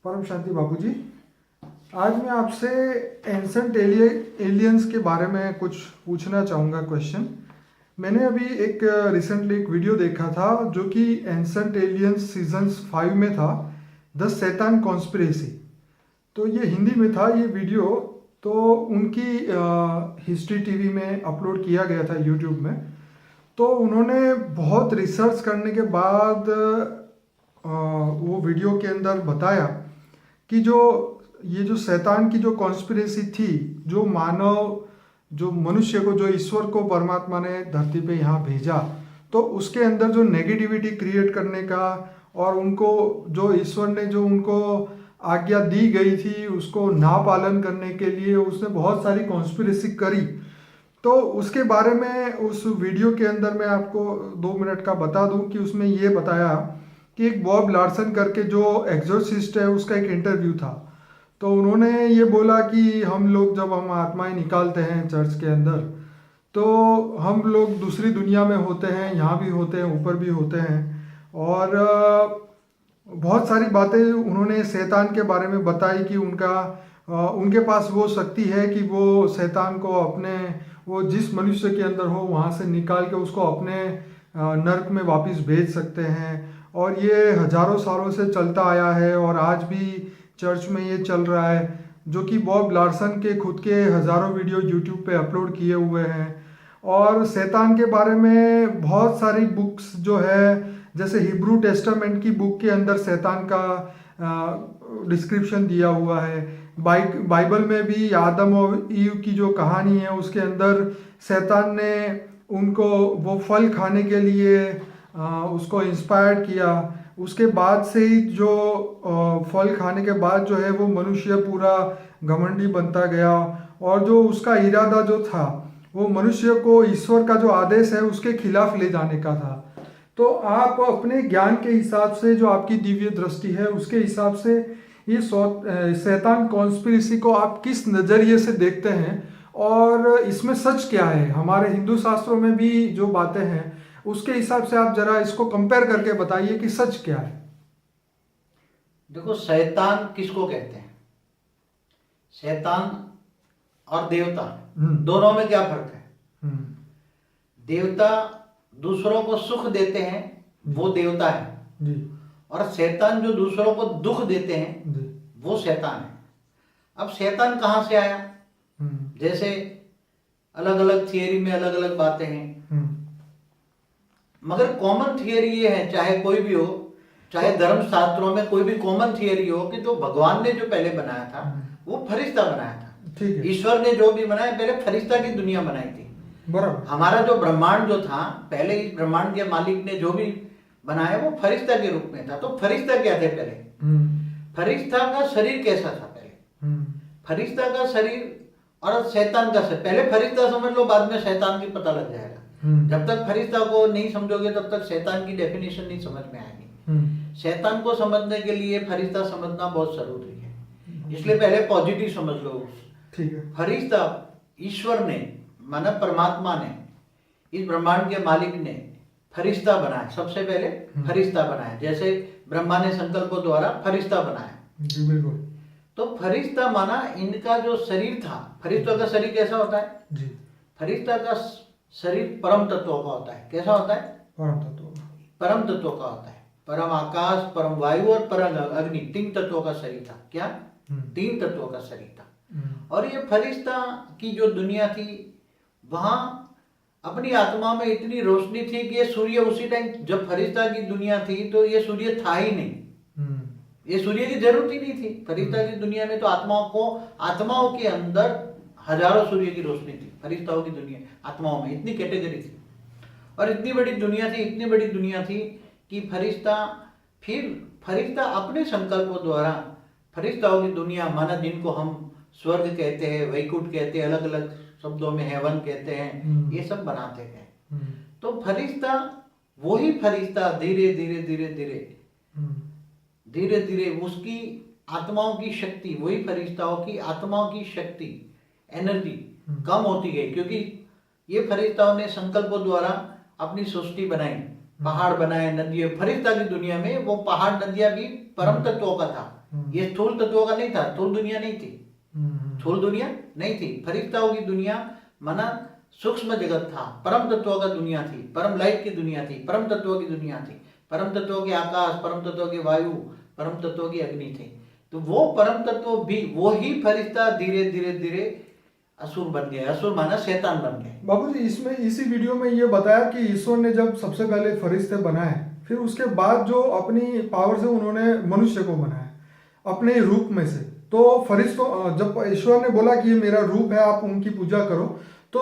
परम शांति बाबूजी। आज मैं आपसे एंसेंट एलियंस के बारे में कुछ पूछना चाहूँगा क्वेश्चन। मैंने अभी एक रिसेंटली एक वीडियो देखा था जो कि एंसेंट एलियंस सीजन्स 5 में था, द सैतान कॉन्स्पिरेसी। तो ये हिंदी में था ये वीडियो, तो उनकी हिस्ट्री टीवी में अपलोड किया गया था यूट्यूब में। तो उन्होंने बहुत रिसर्च करने के बाद वो वीडियो के अंदर बताया कि ये जो शैतान की जो कॉन्स्पिरेसी थी, जो मनुष्य को, जो ईश्वर को परमात्मा ने धरती पे यहाँ भेजा, तो उसके अंदर जो नेगेटिविटी क्रिएट करने का और उनको जो ईश्वर ने जो उनको आज्ञा दी गई थी उसको ना पालन करने के लिए उसने बहुत सारी कॉन्स्पिरेसी करी। तो उसके बारे में उस वीडियो के अंदर मैं आपको 2 मिनट का बता दूं कि उसमें ये बताया कि एक बॉब लार्सन करके जो एग्जोर्सिस्ट है उसका एक इंटरव्यू था। तो उन्होंने ये बोला कि जब हम आत्माएं निकालते हैं चर्च के अंदर, तो हम लोग दूसरी दुनिया में होते हैं, यहाँ भी होते हैं, ऊपर भी होते हैं। और बहुत सारी बातें उन्होंने शैतान के बारे में बताई कि उनके पास वो शक्ति है कि वो शैतान को वो जिस मनुष्य के अंदर हो वहाँ से निकाल के उसको अपने नर्क में वापस भेज सकते हैं। और ये हजारों सालों से चलता आया है और आज भी चर्च में ये चल रहा है, जो कि बॉब लार्सन के खुद के हजारों वीडियो यूट्यूब पे अपलोड किए हुए हैं। और शैतान के बारे में बहुत सारी बुक्स जो है, जैसे हिब्रू टेस्टामेंट की बुक के अंदर शैतान का डिस्क्रिप्शन दिया हुआ है। बाइबल में भी आदम और ईव की जो कहानी है उसके अंदर शैतान ने उनको वो फल खाने के लिए उसको इंस्पायर किया। उसके बाद से ही जो फल खाने के बाद जो है वो मनुष्य पूरा घमंडी बनता गया, और जो उसका इरादा जो था वो मनुष्य को ईश्वर का जो आदेश है उसके खिलाफ ले जाने का था। तो आप अपने ज्ञान के हिसाब से, जो आपकी दिव्य दृष्टि है उसके हिसाब से, ये शैतान कॉन्स्पिरेसी को आप किस नज़रिए से देखते हैं और इसमें सच क्या है? हमारे हिंदू शास्त्रों में भी जो बातें हैं उसके हिसाब से आप जरा इसको कंपेयर करके बताइए कि सच क्या है। देखो, शैतान किसको कहते हैं? शैतान और देवता दोनों में क्या फर्क है? देवता दूसरों को सुख देते हैं, वो देवता है जी। और शैतान जो दूसरों को दुख देते हैं जी, वो शैतान है। अब शैतान कहाँ से आया? जैसे अलग अलग थियरी में अलग अलग बातें हैं, मगर कॉमन थियरी ये है, चाहे कोई भी हो, चाहे धर्म शास्त्रों में कोई भी कॉमन थियरी हो, कि जो भगवान ने जो पहले बनाया था वो फरिश्ता बनाया था। ईश्वर ने जो भी बनाया पहले फरिश्ता की दुनिया बनाई थी। बराबर। हमारा जो ब्रह्मांड जो था, पहले इस ब्रह्मांड के मालिक ने जो भी बनाया वो फरिश्ता के रूप में था। तो फरिश्ता क्या थे पहले? फरिश्ता का शरीर कैसा था पहले? फरिश्ता का शरीर और शैतान का शरीर। पहले फरिश्ता समझ लो, बाद में शैतान की पता लग जाएगा। जब तक फरिश्ता को नहीं समझोगे तब तक शैतान की डेफिनेशन नहीं समझ में आएगी। शैतान को समझने के लिए फरिश्ता समझना बहुत जरूरी है, इसलिए पहले पॉजिटिव समझ लो। ठीक है। फरिश्ता ईश्वर ने, मानव परमात्मा ने, इस ब्रह्मांड के मालिक ने फरिश्ता बनाया। सबसे पहले फरिश्ता बनाया, जैसे ब्रह्मा ने संकल्पों द्वारा फरिश्ता बनाया जी। बिल्कुल। तो फरिश्ता माना इनका जो शरीर था, फरिश्ता का शरीर कैसा होता है जी? फरिश्ता का शरीर परम तत्वों का होता है। कैसा होता है? परम तत्वों का होता है। परम आकाश, परम वायु और परम अग्नि, 3 तत्वों का शरीर था। क्या? 3 तत्वों का शरीर था। और ये फरिश्ता की जो दुनिया थी, वहां अपनी आत्मा में इतनी रोशनी थी कि ये सूर्य उसी टाइम, जब फरिश्ता की दुनिया थी तो ये सूर्य था ही नहीं। ये सूर्य की जरूरत ही नहीं थी। फरिश्ता की दुनिया में तो आत्माओं के अंदर हजारों सूर्य की रोशनी थी। फरिश्ताओं की दुनिया, आत्माओं में इतनी कैटेगरी थी और इतनी बड़ी दुनिया थी कि फरिश्ता अपने संकल्पों द्वारा फरिश्ताओं की दुनिया, माना जिनको हम स्वर्ग कहते हैं, वैकुंठ कहते हैं, अलग अलग शब्दों में हेवन कहते हैं, ये सब बनाते गए। तो फरिश्ता, वही फरिश्ता धीरे धीरे उसकी आत्माओं की शक्ति, वही फरिश्ताओं की आत्माओं की शक्ति, एनर्जी कम होती गई, क्योंकि ये फरिश्ताओं ने संकल्पों द्वारा अपनी सृष्टि बनाई, पहाड़ बनाए, नदियां। फरिश्ता की दुनिया में वो पहाड़, नदियां भी परम तत्वों का था। ये स्थूल तत्वों का नहीं था, स्थूल दुनिया नहीं थी, स्थूल दुनिया नहीं थी। फरिश्ताओं की दुनिया माना सूक्ष्म जगत था, परम तत्वों का दुनिया थी, परम लाइट की दुनिया थी, परम तत्वों की दुनिया थी, परम तत्वों के आकाश, परम तत्वों के वायु, परम तत्वों की अग्नि थे। तो वो परम तत्व भी वो ही फरिश्ता धीरे धीरे धीरे असुर बन गए, असुर माना शैतान बन गए। बाबूजी इसमें इसी वीडियो में ये बताया कि ईश्वर ने जब सबसे पहले फरिश्ते बनाए, फिर उसके बाद जो अपनी पावर से उन्होंने मनुष्य को बनाया अपने रूप में से। तो फरिश्तों जब ईश्वर ने बोला कि ये मेरा रूप है, आप उनकी पूजा करो, तो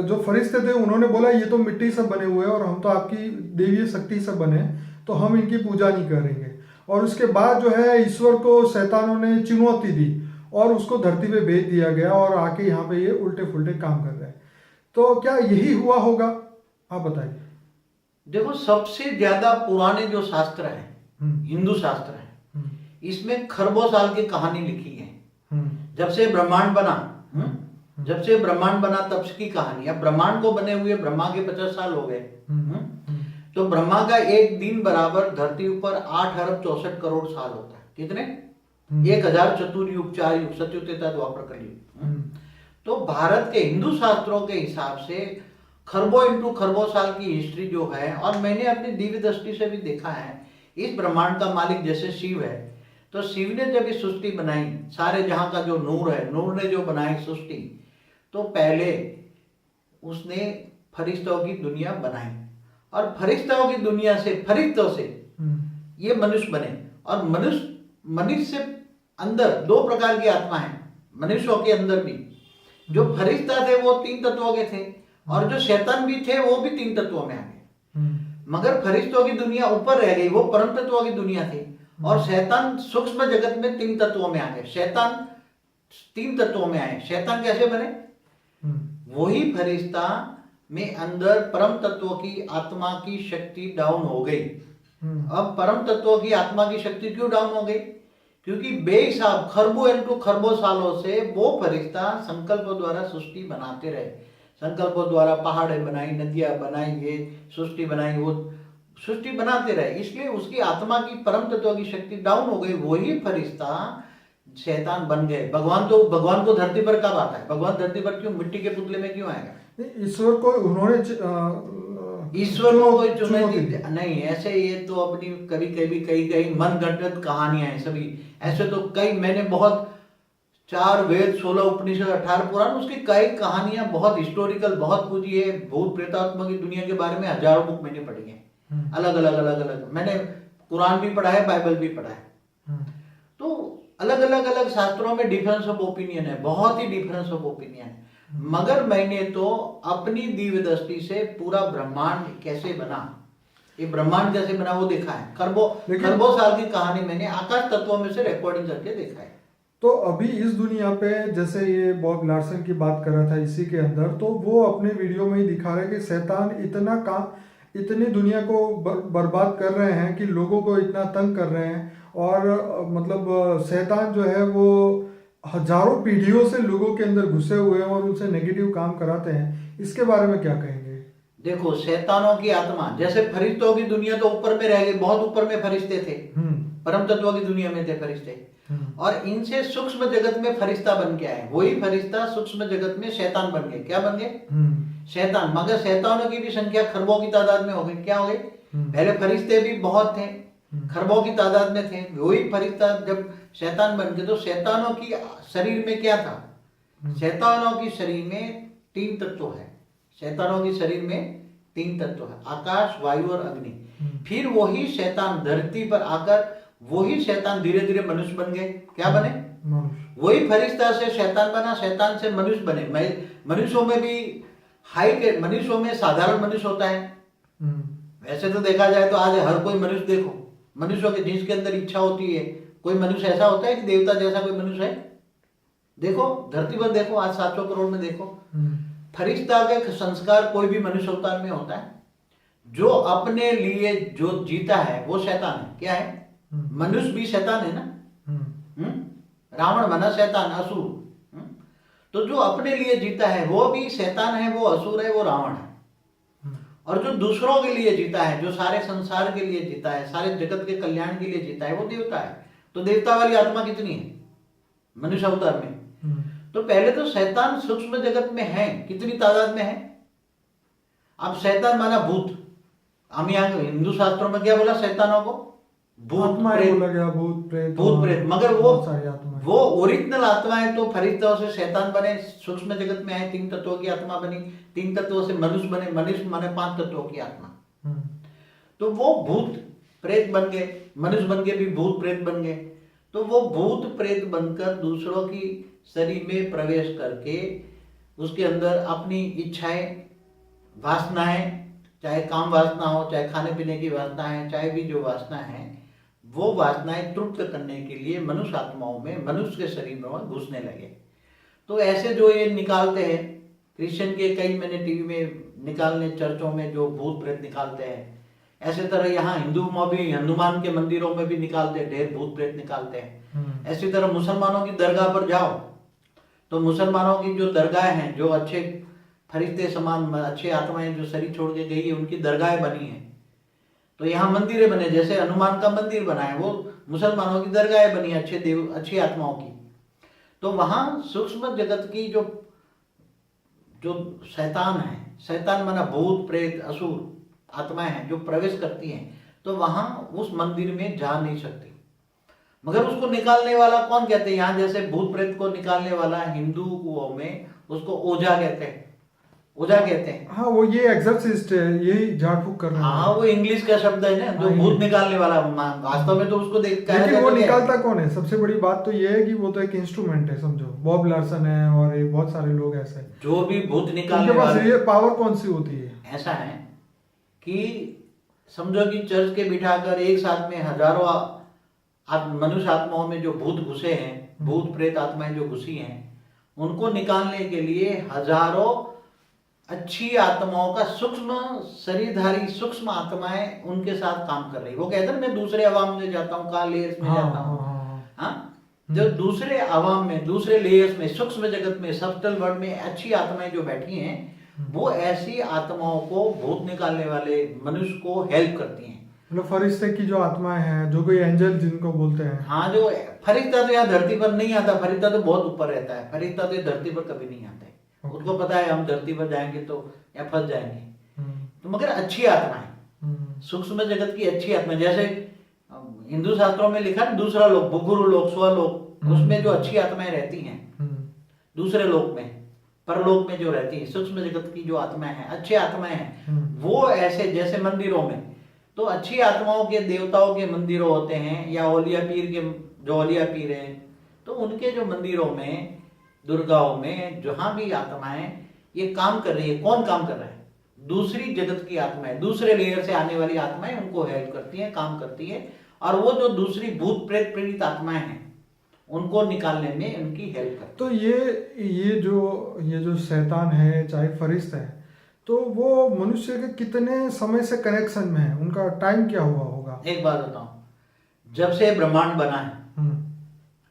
जो फरिश्ते थे उन्होंने बोला ये तो मिट्टी से बने हुए हैं और हम तो आपकी देवीय शक्ति से बने हैं, तो हम इनकी पूजा नहीं करेंगे। और उसके बाद जो है ईश्वर को शैतानों ने चुनौती दी और उसको धरती पे भेज दिया गया और आके यहाँ पे ये उल्टे फुल्टे काम कर रहे हैं। तो क्या यही हुआ होगा, आप बताइए। देखो सबसे ज्यादा पुराने जो शास्त्र हैं, हिंदू शास्त्र हैं, इसमें खरबों साल की कहानी लिखी है। जब से ब्रह्मांड बना, जब से ब्रह्मांड बना तब की कहानी। अब ब्रह्मांड को बने हुए ब्रह्मा के 50 साल हो गए। तो ब्रह्मा का एक दिन बराबर धरती ऊपर 8 अरब 64 करोड़ साल होता है। कितने? 1000 चतुर्युग, 4 युग, सतयुग, त्रेता, द्वापर, कलयुग। तो भारत के हिंदू शास्त्रों के हिसाब से खरबों इंटू खरबों साल की हिस्ट्री जो है, और मैंने अपनी दिव्य दृष्टि से भी देखा है, इस ब्रह्मांड का मालिक जैसे शिव है, तो शिव ने जब इस सृष्टि बनाई, सारे जहां का जो नूर है, नूर ने जो बनाई सृष्टि, तो पहले उसने फरिश्तों की दुनिया बनाई और फरिश्तों की दुनिया से, फरिश्तों से ये मनुष्य बने। और मनुष्य से अंदर 2 प्रकार की आत्मा है, मनुष्यों के अंदर भी। जो फरिश्ता थे वो 3 तत्वों के थे और जो शैतान भी थे वो भी 3 तत्वों में आ गए। मगर फरिश्तों की दुनिया ऊपर रह गई, वो परम तत्वों की दुनिया थी, और शैतान सूक्ष्म जगत में 3 तत्वों में आ गए। शैतान 3 तत्वों में आए। शैतान कैसे बने? वही फरिश्ता में अंदर परम तत्वों की आत्मा की शक्ति डाउन हो गई। अब परम तत्वों की आत्मा की शक्ति क्यों डाउन हो गई? क्योंकि बेहिसाब खरबों इंटू खरबों सालों से वो फरिश्ता संकल्पों द्वारा सृष्टि बनाते रहे। संकल्पों द्वारा पहाड़ें बनाई, नदियां बनाई, ये सृष्टि बनाई, वो सृष्टि बनाते रहे। इसलिए उसकी आत्मा की परम तत्व की शक्ति डाउन हो गई। वही फरिश्ता शैतान बन गए। भगवान को धरती पर कब आता है? भगवान धरती पर क्यों, मिट्टी के पुतले में क्यों आएगा? ईश्वर को उन्होंने ईश्वर को कोई चुनौती नहीं। ऐसे ये तो अपनी कभी कभी कई मन गढ़ंत कहानियां हैं सभी। ऐसे तो कई, मैंने बहुत 4 वेद, 16 उपनिषद, 18 पुराण, उसकी कई कहानियां बहुत हिस्टोरिकल, बहुत पूजी है। भूत प्रेतात्मा की दुनिया के बारे में हजारों बुक मैंने पढ़ी है, अलग अलग। मैंने कुरान भी पढ़ा है, बाइबल भी पढ़ा है। तो अलग अलग शास्त्रों में डिफरेंस ऑफ ओपिनियन है, बहुत ही डिफरेंस ऑफ ओपिनियन है। मगर मैंने तो अपनी दिव्य दृष्टि से पूरा ब्रह्मांड कैसे बना, ये ब्रह्मांड कैसे बना वो देखा है। खरबों साल की कहानी मैंने आकाश तत्वों में से रिकॉर्डिंग करके देखा है। तो अभी इस दुनिया पे जैसे ये बॉब लार्सन की बात कर रहा था इसी के अंदर, तो वो अपने वीडियो में ही दिखा रहे हैं कि शैतान इतनी दुनिया को बर्बाद कर रहे हैं कि लोगों को इतना तंग कर रहे हैं। और मतलब शैतान जो है वो हजारों पीढ़ियों से लोगों के अंदर घुसे हुए हैं और उनसे नेगेटिव काम कराते हैं। इसके बारे में क्या कहेंगे? देखो शैतानों की आत्मा, जैसे फरिश्तों की दुनिया तो ऊपर में रह गई, बहुत ऊपर में फरिश्ते थे, परम तत्वों की दुनिया में थे फरिश्ते, और इनसे सूक्ष्म जगत में फरिश्ता बन के आए। वही फरिश्ता सूक्ष्म जगत में शैतान बन गए। क्या बन गए? शैतान। मगर शैतानों की भी संख्या खरबों की तादाद में हो गई। क्या हो गई? पहले फरिश्ते भी बहुत थे, खरबों की तादाद में थे। वही फरिश्ता जब शैतान बन गए, तो शैतानों की शरीर में क्या था? शैतानों की शरीर में 3 तत्व है। शैतानों की शरीर में 3 तत्व है, आकाश, वायु और अग्नि। फिर वही शैतान धरती पर आकर, वही शैतान धीरे धीरे मनुष्य बन गए। क्या बने? वही फरिश्ता से शैतान बना, शैतान से मनुष्य बने। मनुष्यों में भी मनुष्यों में साधारण मनुष्य होता है। वैसे तो देखा जाए तो आज हर कोई मनुष्य, देखो मनुष्यों के जिसके अंदर इच्छा होती है, कोई मनुष्य ऐसा होता है कि देवता जैसा कोई मनुष्य है? देखो धरती पर देखो, आज 700 करोड़ में देखो, फरिश्ता के संस्कार कोई भी मनुष्य अवतार में होता है। जो अपने लिए जो जीता है वो शैतान है। क्या है? मनुष्य भी शैतान है ना। रावण बना शैतान, असुर। तो जो अपने लिए जीता है वो भी शैतान है, वो असुर है, वो रावण है। और जो दूसरों के लिए जीता है, जो सारे संसार के लिए जीता है, सारे जगत के कल्याण के लिए जीता है, वो देवता है, तो देवता वाली आत्मा कितनी है मनुष्य अवतार में? तो पहले तो शैतान सूक्ष्म जगत में है, कितनी तादाद में है? अब शैतान माना भूत, हम यहाँ हिंदू शास्त्रों में क्या बोला शैतानों को? भूत प्रेत बोला गया, भूत प्रेत। मगर वो ओरिजिनल आत्माएं तो फरिश्तों से शैतान बने, सूक्ष्म जगत में आए, 3 तत्वों की आत्मा बनी, 3 तत्वों से मनुष्य बने, मनुष्य माने 5 तत्वों की आत्मा। तो वो भूत प्रेत बन गए, मनुष्य बन के भी भूत प्रेत बन गए। तो वो भूत प्रेत बनकर दूसरों की शरीर में प्रवेश करके उसके अंदर अपनी इच्छाएं, वासनाएं, चाहे काम वासना हो, चाहे खाने पीने की वासना है, चाहे भी जो वासना है, वो वासनाएं तृप्त करने के लिए मनुष्य आत्माओं में, मनुष्य के शरीर में घुसने लगे। तो ऐसे जो ये निकालते हैं, क्रिश्चियन के कई मैंने टीवी में निकालने, चर्चों में जो भूत प्रेत निकालते हैं, ऐसे तरह यहाँ हिंदू में भी, हनुमान के मंदिरों में भी निकालते हैं, ढेर भूत प्रेत निकालते हैं। ऐसी तरह मुसलमानों की दरगाह पर जाओ तो मुसलमानों की जो दरगाह हैं, जो अच्छे फरिश्ते समान अच्छे आत्माएं जो शरीर छोड़ के गई है, उनकी दरगाहें बनी हैं। तो यहाँ मंदिरें बने, जैसे हनुमान का मंदिर बना है, वो मुसलमानों की दरगाहें बनी अच्छे देव, अच्छी आत्माओं की। तो वहां सूक्ष्म जगत की जो शैतान है, शैतान माना भूत प्रेत असुर आत्माएं हैं जो प्रवेश करती हैं, तो वहां उस मंदिर में जा नहीं सकती। मगर उसको निकालने वाला कौन कहते हैं? यहाँ जैसे भूत प्रेत को निकालने वाला हिंदुओं में उसको ओझा कहते हैं, ओझा कहते हैं। हाँ, वो ये एक्सर्सिस्ट है, यही झाड़ फूक करना। हाँ, वो इंग्लिश का शब्द है ना, जो भूत निकालने वाला, वास्तव में तो उसको लेकिन वो निकालता कौन है? सबसे बड़ी बात तो ये है कि वो तो एक इंस्ट्रूमेंट है, समझो बॉब लार्सन है और ये बहुत सारे लोग ऐसे हैं जो भी भूत निकालने उनके पास वाले। ये पावर कौन सी होती है? ऐसा है कि समझो कि चर्च के बिठाकर एक साथ में हजारों मनुष्य आत्माओं में जो भूत घुसे हैं, भूत प्रेत आत्माएं जो घुसी हैं, उनको निकालने के लिए हजारों अच्छी आत्माओं का सूक्ष्म शरीरधारी सूक्ष्म आत्माएं उनके साथ काम कर रही। वो कहते हैं मैं दूसरे अवाम में जाता हूँ, कहाँ लेयर्स में जाता हूँ। हाँ, जो दूसरे अवाम में, दूसरे लेयर्स में, सूक्ष्म जगत में, सब्टल वर्ल्ड में अच्छी आत्माएं जो बैठी हैं, वो ऐसी आत्माओं को, भूत निकालने वाले मनुष्य को हेल्प करती हैं। मतलब फरिश्ते की जो आत्माएं हैं, जो कोई एंजल जिनको बोलते हैं। हाँ, जो फरिश्ता तो यहाँ धरती पर नहीं आता, फरिश्ता तो बहुत ऊपर रहता है, फरिश्ता तो धरती पर कभी नहीं आता है। उनको पता है हम धरती पर जाएंगे तो या फंस जाएंगे। तो मगर अच्छी आत्माएं, सूक्ष्म जगत की अच्छी आत्मा, जैसे हिंदू शास्त्रों में लिखा है दूसरा लोक, भुगुरु लोक, स्वलोक, उसमें जो अच्छी आत्माएं रहती हैं, दूसरे लोक में, परलोक में जो रहती है सूक्ष्म जगत की जो आत्माएं हैं, अच्छी आत्माएं हैं, वो ऐसे जैसे मंदिरों में तो अच्छी आत्माओं के देवताओं के मंदिरों होते हैं, या औलिया पीर के, जो औलिया पीर है तो उनके जो मंदिरों में, दुर्गाओं में, जहां भी आत्माएं ये काम कर रही है, कौन काम कर रहा है? दूसरी जगत की आत्माएं, दूसरे लेयर से आने वाली आत्माएं उनको हेल्प करती हैं, काम करती है। और वो जो दूसरी भूत प्रेत प्रेरित आत्माएं हैं उनको निकालने में उनकी हेल्प करती है। तो ये जो शैतान है, चाहे फरिश्ता है, तो वो मनुष्य के कितने समय से कनेक्शन में है? उनका टाइम क्या हुआ होगा? एक बात बताऊं, जब से ब्रह्मांड बना है,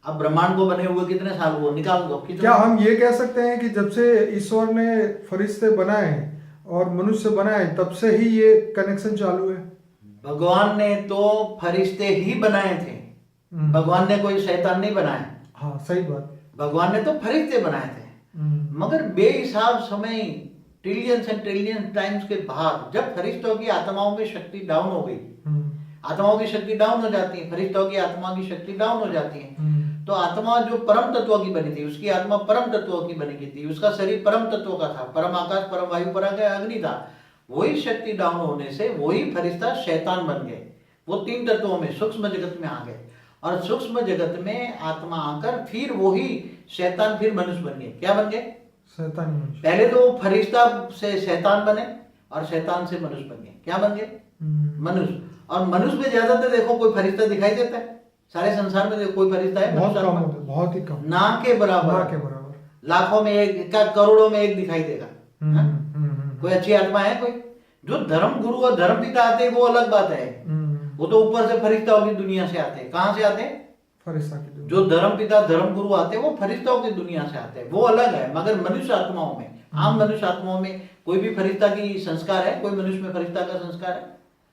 अब ब्रह्मांड को बने हुए कितने साल हुए? निकाल दो। क्या हम ये कह सकते हैं कि जब से ईश्वर ने फरिश्ते बनाए और मनुष्य बनाए, तब से ही ये कनेक्शन चालू है? भगवान ने तो फरिश्ते ही बनाए थे, भगवान ने कोई शैतान नहीं बनाया। हाँ, सही बात। भगवान ने तो फरिश्ते बनाए थे, मगर बेहिसाब समय, ट्रिलियंस एंड ट्रिलियंस टाइम्स के बाद जब फरिश्तों की आत्माओं की शक्ति डाउन हो गई, आत्माओं की शक्ति डाउन हो जाती है, फरिश्तों की आत्मा की शक्ति डाउन हो जाती है, तो आत्मा जो परम तत्वों की बनी थी, उसकी आत्मा परम तत्वों की बनी थी, उसका शरीर परम तत्वों का था, परम आकाश, परम वायु, परम अग्नि था। वही शक्ति डाउन होने से वही फरिश्ता शैतान बन गए। वो 3 तत्वों में, सूक्ष्म जगत में आ गए, और सूक्ष्म जगत में आत्मा आकर फिर वही शैतान फिर मनुष्य बन गए। क्या बन गए? शैतान मनुष्य। पहले तो फरिश्ता से शैतान बने और शैतान से मनुष्य बन गए। क्या बन गए? मनुष्य। और मनुष्य में ज्यादातर देखो कोई फरिश्ता दिखाई देता है? सारे संसार में देखो कोई फरिश्ता है? बहुत कम होता है, बहुत ही कम, ना के बराबर। लाखों में एक, करोड़ों में एक दिखाई देगा। कोई अच्छी आत्मा है कोई? जो धर्म गुरु और धर्म पिता आते हैं वो अलग बात है, वो तो ऊपर से फरिश्ताओं की दुनिया से आते हैं। कहाँ से आते हैं? फरिश्ता की दुनिया। जो धर्म पिता धर्म गुरु आते हैं वो फरिश्ताओं की दुनिया से आते हैं, वो अलग है। मगर मनुष्य आत्माओं में, आम मनुष्य आत्माओं में कोई भी फरिश्ता की संस्कार है? कोई मनुष्य में फरिश्ता का संस्कार है?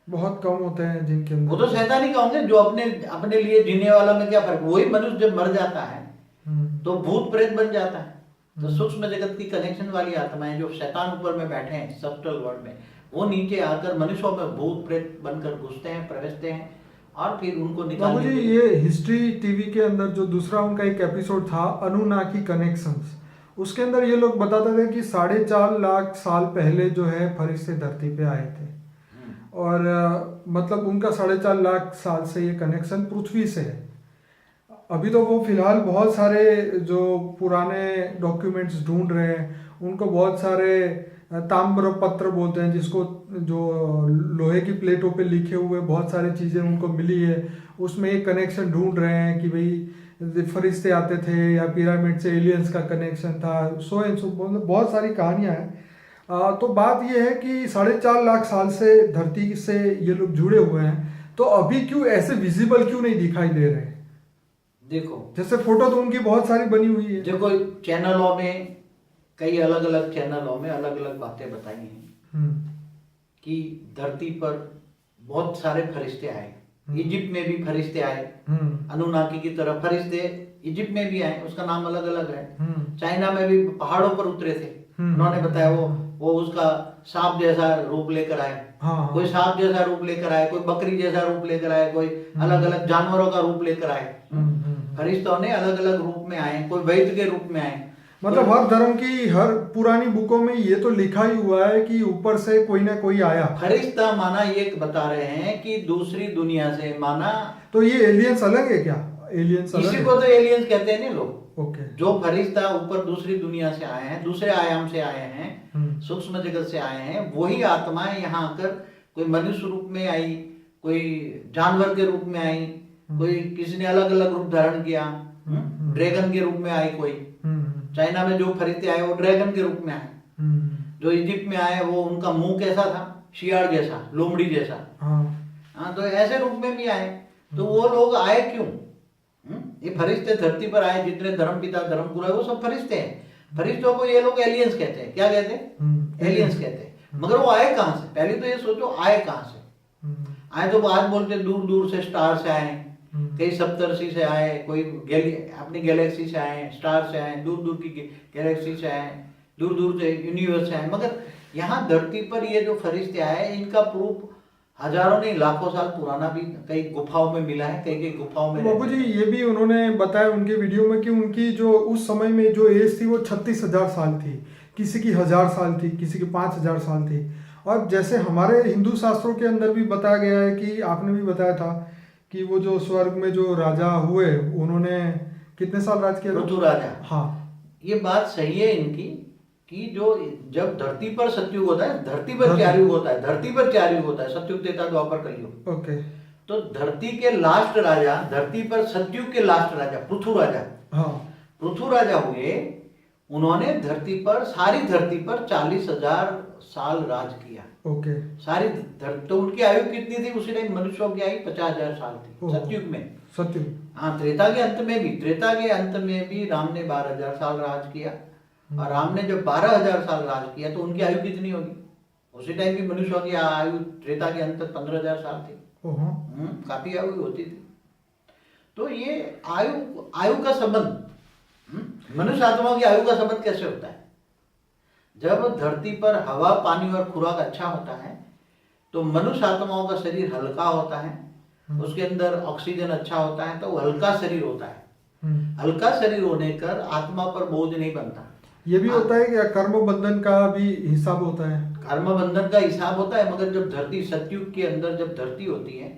बहुत कम होते हैं जिनके अंदर। वो तो शैतान ही कहूंगे, जो अपने अपने लिए जीने वाला में क्या फर्क। वही मनुष्य जब मर जाता है तो भूत प्रेत बन जाता है। तो सूक्ष्म जगत की कनेक्शन वाली आत्माएं जो शैतान ऊपर में बैठे हैं सब्टल वर्ल्ड में, वो नीचे आकर मनुष्यों में भूत प्रेत बनकर घुसते हैं, प्रवेशते हैं और फिर उनको बाबू निकालने जी, के लिए। ये हिस्ट्री टीवी के अंदर जो दूसरा उनका एक एपिसोड था अनुनाकी कनेक्शंस, उसके अंदर ये लोग बताते थे कि 4.5 लाख साल पहले जो है फरिश्ते धरती पे आए थे। और मतलब उनका 4.5 लाख साल से ये कनेक्शन पृथ्वी से है। अभी तो वो फिलहाल बहुत सारे जो पुराने डॉक्यूमेंट्स ढूंढ रहे हैं, उनको बहुत सारे ताम्र पत्र बोलते हैं जिसको, जो लोहे की प्लेटों पे लिखे हुए बहुत सारी चीज़ें उनको मिली है, उसमें एक कनेक्शन ढूंढ रहे हैं कि भाई फरिश्ते आते थे या पिरामिड से एलियंस का कनेक्शन था, सो एंड सो बहुत सारी कहानियां हैं। तो बात यह है कि 4.5 लाख साल से धरती से ये लोग जुड़े हुए हैं, तो अभी क्यों ऐसे विजिबल क्यों नहीं दिखाई दे रहे हैं? देखो, जैसे फोटो तो उनकी बहुत सारी बनी हुई है। देखो चैनलों में, कई अलग अलग चैनलों में अलग अलग बातें बताई हैं कि धरती पर बहुत सारे फरिश्ते आए। इजिप्ट में भी फरिश्ते आए, अनुनाकी की तरह फरिश्ते इजिप्ट में भी आए, उसका नाम अलग अलग है। चाइना में भी पहाड़ों पर उतरे थे, उन्होंने बताया वो उसका सांप जैसा रूप लेकर आए। कोई सांप जैसा रूप लेकर आए, कोई बकरी जैसा रूप लेकर आए, कोई अलग अलग जानवरों का रूप लेकर आए। फरिश्तों ने अलग अलग रूप में आए, कोई वैद्य के रूप में आए। मतलब हर धर्म की हर पुरानी बुकों में ये तो लिखा ही हुआ है कि ऊपर से कोई ना कोई आया। फरिश्ता माना ये बता रहे हैं कि दूसरी दुनिया से माना। तो ये एलियंस अलग है क्या? एलियंस अलग इसी को तो एलियंस कहते हैं ना लोग। ओके। जो फरिश्ता ऊपर दूसरी दुनिया से आए हैं, दूसरे आयाम से आए हैं, सूक्ष्म जगत से आए हैं, वही आत्माएं यहाँ आकर कोई मनुष्य रूप में आई, कोई जानवर के रूप में आई, कोई किसी ने अलग अलग रूप धारण किया, ड्रैगन के रूप में आई कोई। चाइना में जो फरिश्ते आए वो ड्रैगन के रूप में आए। जो इजिप्ट में आए वो उनका मुंह कैसा था, शियार जैसा, लोमड़ी जैसा। हाँ, तो ऐसे रूप में भी आए। तो वो लोग आए क्यों? ये फरिश्ते धरती पर आए, जितने धर्म पिता धर्म गुरु वो सब फरिश्ते हैं। फरिश्तों को ये लोग एलियंस कहते हैं। क्या कहते हैं? एलियंस कहते हैं। मगर वो आए कहाँ से? पहले तो ये सोचो, आए कहाँ से? आए तो आज बोलते दूर दूर से स्टार से आए, कई सप्तर्षि से आए, कोई अपनी गैलेक्सी से आए, स्टार से आए, दूर दूर की गैलेक्सी से आए, दूर दूर से यूनिवर्स से आए। मगर यहाँ धरती पर ये जो फरिश्ते आए, इनका प्रूफ हजारों नहीं लाखों साल पुराना भी कई गुफाओं में मिला है, कई गुफाओं में। बाबू जी, ये भी उन्होंने बताया उनके वीडियो में कि उनकी जो उस समय में जो एज थी वो 36,000 साल थी, किसी की 1000 साल थी, किसी की 5000 साल थी। और जैसे हमारे हिंदू शास्त्रों के अंदर भी बताया गया है कि आपने भी बताया था कि वो जो स्वर्ग में जो राजा हुए, उन्होंने कितने साल राज किया? पृथु राजा। हाँ, ये बात सही है इनकी कि जो जब धरती पर सतयुग होता है, धरती पर चार युग होता है, धरती पर चार युग होता है, सतयुग, त्रेता, द्वापर, कलयुग। ओके। तो धरती के लास्ट राजा, धरती पर सतयुग के लास्ट राजा पृथु राजा। हाँ, पृथु राजा हुए। उन्होंने धरती पर, सारी धरती पर 40,000 साल राज किया। ओके। सारी धरती, तो उनकी आयु कितनी थी उसी टाइम? मनुष्यों की आयु 50,000 साल थी सतयुग में। सतयुग। हाँ, त्रेता के अंत में भी, त्रेता के अंत में भी राम ने 12,000 साल राज किया। और राम ने जब 12,000 साल राज किया तो उनकी आयु कितनी होगी? उसी टाइम की मनुष्यों की आयु त्रेता के अंत 15,000 साल थी। काफी आयु होती थी। तो ये आयु का संबंध, मनुष्य आत्माओं की आयु का संबंध कैसे होता है? जब धरती पर हवा, पानी और खुराक अच्छा होता है तो मनुष्य आत्माओं का शरीर हल्का होता है, उसके अंदर ऑक्सीजन अच्छा होता है, तो वो हल्का शरीर होता है। हल्का शरीर होने कर आत्मा पर बोझ नहीं बनता। ये भी होता है कि कर्म बंधन का भी हिसाब होता है? कर्म बंधन का हिसाब होता है, मगर जब धरती, सतयुग के अंदर जब धरती होती है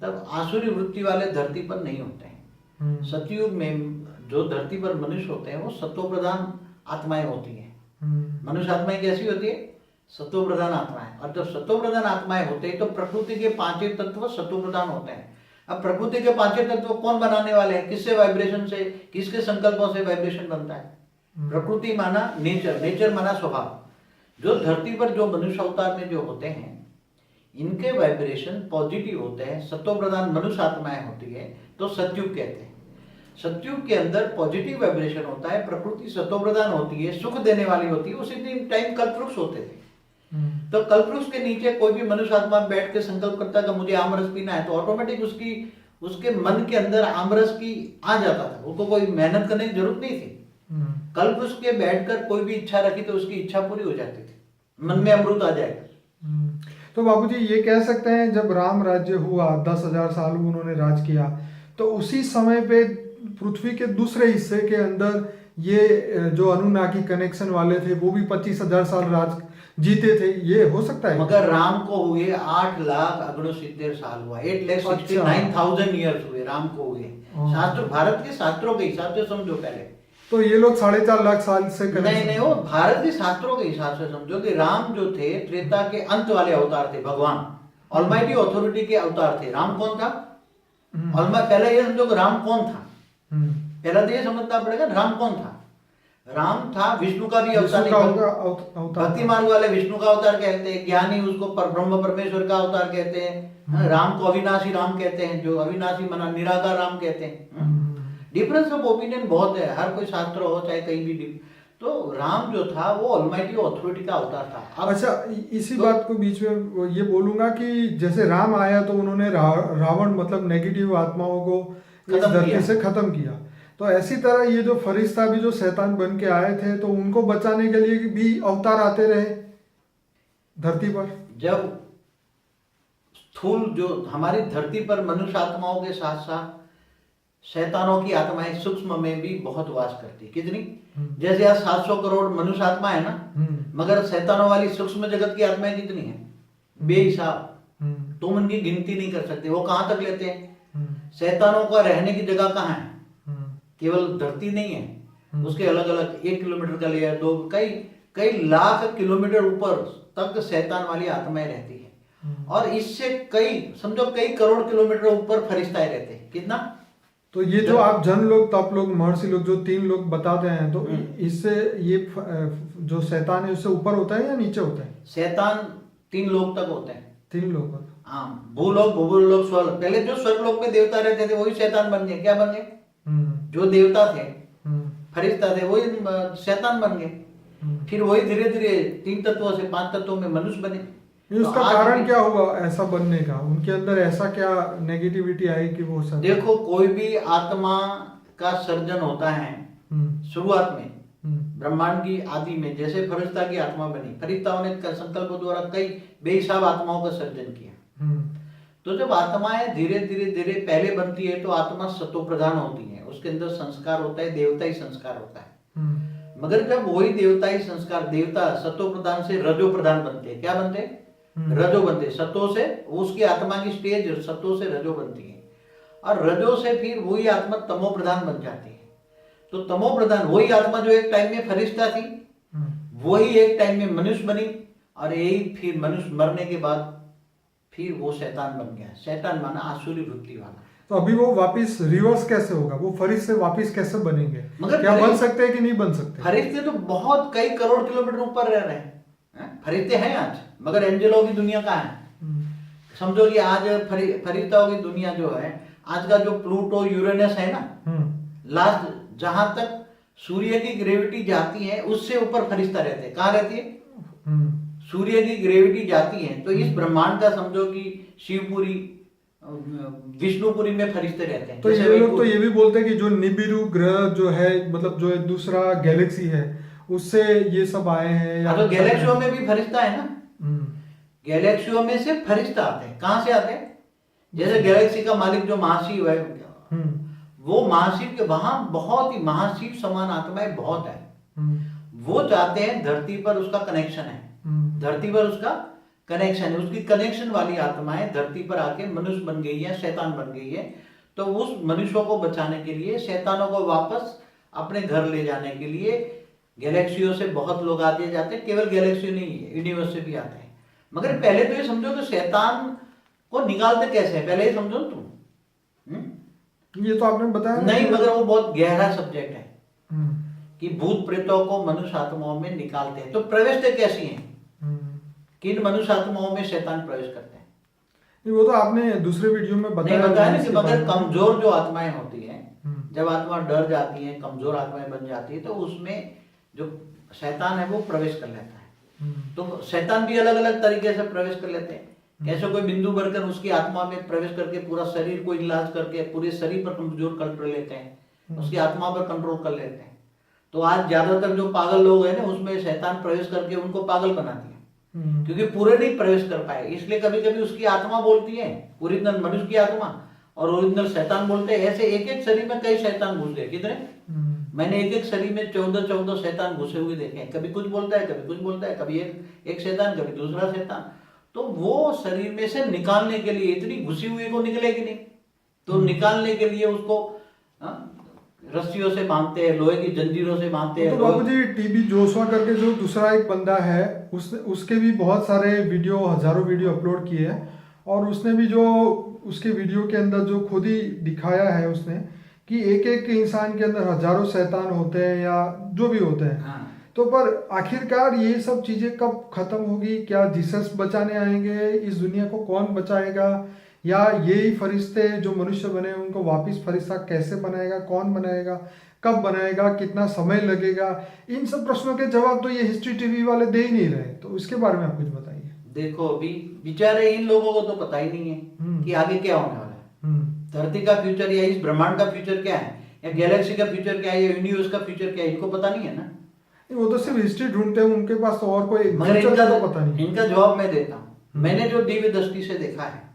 तब आसुरी वृत्ति वाले धरती पर नहीं होते हैं। सतयुग में जो धरती पर मनुष्य होते हैं वो सत्व प्रधान आत्माएं होती हैं। मनुष्य आत्माएं कैसी होती है? सत्व प्रधान आत्माएं। और जब सत्व प्रधान आत्माएं होते हैं तो प्रकृति के 5 तत्व सत्व प्रधान होते हैं। अब प्रकृति के 5 तत्व कौन बनाने वाले हैं? किससे वाइब्रेशन से, किसके संकल्पों से वाइब्रेशन बनता है? प्रकृति माना नेचर, नेचर माना स्वभाव। जो धरती पर जो मनुष्य अवतार में जो होते हैं, इनके वाइब्रेशन पॉजिटिव होते हैं, सत्व प्रधान मनुष्य आत्माएं होती है, तो सतयुग कहते हैं। सतयुग के अंदर पॉजिटिव वाइब्रेशन होता है, प्रकृति सत्व प्रधान होती है, सुख देने वाली होती है। उसी टाइम कल्पवृक्ष होते थे। तो कल्पवृक्ष के नीचे कोई भी मनुष्य आत्मा बैठ के संकल्प करता है कि मुझे आमरस पीना है, तो ऑटोमेटिक उसके मन के अंदर आमरस की आ जाता था, उसको कोई मेहनत करने की जरूरत नहीं थी। कल्पवृक्ष के बैठकर कोई भी इच्छा रखी तो उसकी इच्छा पूरी हो जाती थी, मन में अमृत आ जाएगा। तो बाबूजी ये कह सकते हैं जब राम राज्य हुआ 10,000 साल उन्होंने राज किया, तो उसी समय पे पृथ्वी के दूसरे हिस्से के अंदर ये जो अनुनाकी कनेक्शन वाले थे वो भी 25,000 साल राज जीते थे, ये हो सकता है? मगर राम को हुए 8,69,70 साल हुआ, 8,69,000 ईयर्स हुए राम को हुए। शास्त्र, भारत के शास्त्रों के हिसाब से समझो पहले। तो ये लोग 4.5 लाख साल से नहीं, वो भारत के शास्त्रों के हिसाब से समझो कि राम जो थे त्रेता के अंत वाले अवतार थे, भगवान ऑलमाइटी अथॉरिटी के अवतार थे। राम कौन था? पहले ये समझो कि राम कौन था, पहला तो ये समझना पड़ेगा राम कौन था। राम था विष्णु का भी अवतार, भक्ति मार्ग वाले विष्णु का अवतार कहते हैं, ज्ञानी उसको ब्रह्म परमेश्वर का अवतार कहते हैं। राम को अविनाशी राम कहते हैं, जो अविनाशी मना निराकार राम कहते हैं। डिफरेंस ऑफ ओपिनियन बहुत है, हर कोई शास्त्र हो चाहे कहीं भी। तो राम जो था वो ऑलमाइटी अथॉरिटी का अवतार था। अच्छा, इसी बात को बीच में ये बोलूंगा कि जैसे राम आया तो उन्होंने रावण मतलब नेगेटिव आत्माओं को इस धरती से खत्म किया, तो ऐसी तरह ये जो फरिश्ता भी जो शैतान बन के आए थे तो उनको बचाने के लिए भी अवतार आते रहे धरती पर। जब स्थूल जो हमारी धरती पर मनुष्य आत्माओं के साथ साथ शैतानों की आत्माएं सूक्ष्म में भी बहुत वास करती। कितनी? जैसे आज 700 करोड़ मनुष्य आत्मा है ना, मगर शैतानों वाली सूक्ष्म जगत की आत्माएं कितनी है? बेहिसाब। तुम उनकी गिनती नहीं कर सकते। वो कहां तक लेते हैं? शैतानों का रहने की जगह कहाँ है? केवल धरती नहीं है, उसके अलग अलग 1 किलोमीटर का लेयर, 2, कई लाख किलोमीटर ऊपर तक शैतान वाली आत्माएं रहती है। और इससे समझो कई करोड़ किलोमीटर ऊपर फरिश्ताएं रहते हैं। कितना? तो ये जो आप जन लोग, तप लोग, महर्षि लोग जो 3 लोग बताते हैं, तो इससे ये जो शैतान है उससे ऊपर होता है या नीचे होता है? शैतान 3 लोग तक होते हैं। 3 लोग? हाँ, भूलोक, भूलोक, स्वर्ग। पहले जो स्वर्ग लोक में देवता रहते थे वही शैतान बन गए। क्या बन गए? जो देवता थे, फरिश्ता थे, वही शैतान बन गए। फिर वही धीरे धीरे 3 तत्वों से 5 तत्वों में मनुष्य बने। उसका कारण क्या हुआ ऐसा बनने का? उनके अंदर ऐसा क्या नेगेटिविटी आई कि वो सब? देखो, कोई भी आत्मा का सर्जन होता है शुरुआत में, ब्रह्मांड की आदि में। जैसे फरिश्ता की आत्मा बनी, फरिश्ताओं ने संकल्प द्वारा कई बेहिसाब आत्माओं का सर्जन किया। तो जब आत्माएं धीरे धीरे पहले बनती है तो आत्मा सत्व प्रधान होती है, उसके अंदर संस्कार होता है, देवताई संस्कार होता है। मगर जब वही देवताई संस्कार, देवता सत्व प्रधान से रजो प्रधान बनते हैं। क्या बनते हैं? रजो बनते। सत्व से उसकी आत्मा की स्टेज सत्व से रजो बनती है, और रजो से फिर वही आत्मा तमो प्रधान बन जाती है। तो तमो प्रधान वही आत्मा जो एक टाइम में फरिश्ता थी, वही एक टाइम में मनुष्य बनी, और यही फिर मनुष्य मरने के बाद फिर वो शैतान बन गया। शैतान माना आसुरी वृत्ति वाला। तो अभी वो वापस रिवर्स कैसे होगा? वो फरिश्ते से वापस कैसे बनेंगे? मगर क्या बन सकते हैं कि नहीं बन सकते? फरिश्ते तो बहुत कई करोड़ किलोमीटर ऊपर रह रहे हैं। फरिश्ते हैं आज, मगर एंजलों की दुनिया कहाँ है? समझो कि आज फरिश्ताओं की दुनिया जो है, आज का जो प्लूटो यूरेनस है ना, लास्ट जहां तक सूर्य की ग्रेविटी जाती है उससे ऊपर फरिश्ता रहते हैं। कहाँ रहती है? सूर्य की ग्रेविटी जाती है तो इस ब्रह्मांड का समझो कि शिवपुरी, विष्णुपुरी में फरिश्ते रहते हैं। तो ये लोग तो ये भी बोलते हैं कि जो निबिरू ग्रह जो है, मतलब जो दूसरा गैलेक्सी है, उससे ये सब आए हैं। या तो गैलेक्सियों में भी फरिश्ता है ना, गैलेक्सियों में से फरिश्ता आते हैं। कहाँ से आते हैं? जैसे गैलेक्सी का मालिक जो महाशिव है, वो महाशिव के वहां बहुत ही महाशिव समान आत्माएं बहुत है। वो चाहते हैं धरती पर उसका कनेक्शन है, धरती पर उसका कनेक्शन है, उसकी कनेक्शन वाली आत्माएं धरती पर आके मनुष्य बन गई है, शैतान बन गई है। तो उस मनुष्यों को बचाने के लिए, शैतानों को वापस अपने घर ले जाने के लिए गैलेक्सियों से बहुत लोग आते जाते हैं। केवल गैलेक्सी नहीं है, यूनिवर्स से भी आते हैं। मगर पहले तो ये समझो कि शैतान को निकालते कैसे है, पहले ये समझो तुम। ये तो आपने बताया नहीं, मगर वो बहुत गहरा सब्जेक्ट है कि भूत प्रेतों को मनुष्य आत्माओं में निकालते हैं। तो प्रविष्ट कैसी हैं? किन मनुष्य आत्माओं में शैतान प्रवेश करते हैं? वो तो आपने दूसरे वीडियो में बताया ना कि मगर कमजोर जो आत्माएं होती हैं, जब आत्मा डर जाती है, कमजोर आत्माएं बन जाती है, तो उसमें जो शैतान है वो प्रवेश कर लेता है। तो शैतान भी अलग अलग तरीके से प्रवेश कर लेते हैं। कैसे कोई बिंदु भरकर उसकी आत्मा में प्रवेश करके पूरा शरीर को इलाज करके पूरे शरीर पर कमजोर कर लेते हैं, उसकी आत्मा पर कंट्रोल कर लेते हैं। तो आज ज्यादातर जो पागल लोग हैं ना, उसमें शैतान प्रवेश करके उनको पागल बना दिया, क्योंकि पूरे नहीं प्रवेश कर पाए। इसलिए कभी कभी उसकी आत्मा बोलती है, ओरिजिनल मनुष्य की आत्मा, और ओरिजिनल शैतान बोलते हैं। ऐसे एक एक शरीर में कई शैतान घुस गए। कितने? मैंने एक एक शरीर में 14 शैतान घुसे हुए देखे हैं। कभी कुछ बोलता है, कभी कुछ बोलता है, कभी एक शैतान, कभी दूसरा शैतान। तो वो शरीर में से निकालने के लिए, इतनी घुसी हुई को निकलेगी नहीं, तो निकालने के लिए उसको रस्सियों से बांधते हैं, लोहे की जंजीरों से बांधते हैं। तो बाबूजी टीबी जोशवा करके जो दूसरा एक बंदा है, उसके भी बहुत सारे वीडियो, हजारों वीडियो अपलोड किए हैं, और उसने भी जो उसके वीडियो के अंदर जो खुद ही दिखाया है उसने कि एक एक इंसान के अंदर हजारों शैतान होते हैं या जो भी होते हैं। हाँ। तो पर आखिरकार ये सब चीजें कब खत्म होगी? क्या जीसस बचाने आएंगे? इस दुनिया को कौन बचाएगा? या यही फरिश्ते जो मनुष्य बने उनको वापस फरिश्ता कैसे बनाएगा? कौन बनाएगा? कब बनाएगा? कितना समय लगेगा? इन सब प्रश्नों के जवाब तो ये हिस्ट्री टीवी वाले दे ही नहीं रहे। तो इसके बारे में आप कुछ बताइए। देखो, अभी बेचारे इन लोगों को तो पता ही नहीं है कि आगे क्या होने वाला है। धरती का फ्यूचर या इस ब्रह्मांड का फ्यूचर क्या है, या गैलेक्सी का फ्यूचर क्या है, या यूनिवर्स का फ्यूचर क्या है, इनको पता नहीं है ना। वो तो सिर्फ हिस्ट्री ढूंढते हैं, उनके पास तो और कोई मगर इनका तो पता नहीं। इनका जवाब मैं देता हूँ। मैंने जो दिव्य दृष्टि से देखा है,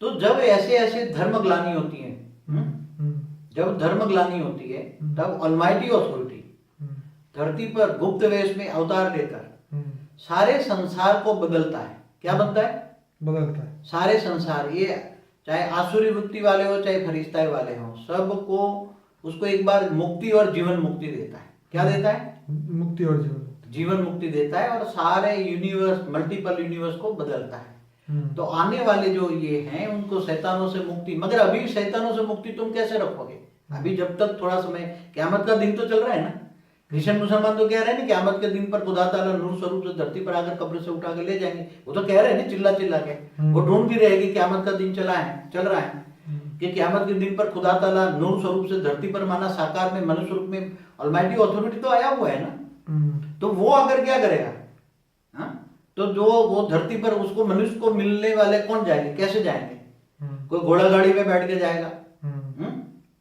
तो जब ऐसे ऐसे धर्मग्लानी होती है, जब धर्मग्लानी होती है, तब ऑलमाइटी अथॉरिटी धरती पर गुप्त वेश में अवतार लेकर सारे संसार को बदलता है। क्या बनता है? बदलता है सारे संसार। ये चाहे आसुरी वृत्ति वाले हो, चाहे फरिश्ता वाले हो, सबको उसको एक बार मुक्ति और जीवन मुक्ति देता है। क्या देता है? मुक्ति और जीवन मुक्ति देता है, और सारे यूनिवर्स, मल्टीपल यूनिवर्स को बदलता है। तो आने वाले जो ये हैं उनको शैतानों से मुक्ति। मगर अभी शैतानों से मुक्ति तुम कैसे रखोगे? अभी जब तक थोड़ा समय, क़यामत का दिन तो चल रहा है ना। क्रिश्चियन मुसलमान तो कह रहे हैं ना, क़यामत के दिन पर खुदा ताला नूर स्वरूप से धरती पर आकर कब्र से उठा के ले जाएंगे। वो तो कह रहे हैं ना, चिल्ला चिल्ला के। वो ढूंढ भी रहे कि क़यामत का दिन चल रहा है कि क़यामत के दिन पर खुदा ताला नूर स्वरूप से धरती पर, माना साकार में, मनुष्य रूप में, ऑलमाइटी अथॉरिटी तो आया हुआ है ना। तो वो अगर क्या करेगा, तो जो वो धरती पर उसको, मनुष्य को मिलने वाले कौन जाएंगे? कैसे जाएंगे? कोई घोड़ा गाड़ी में बैठ के जाएगा?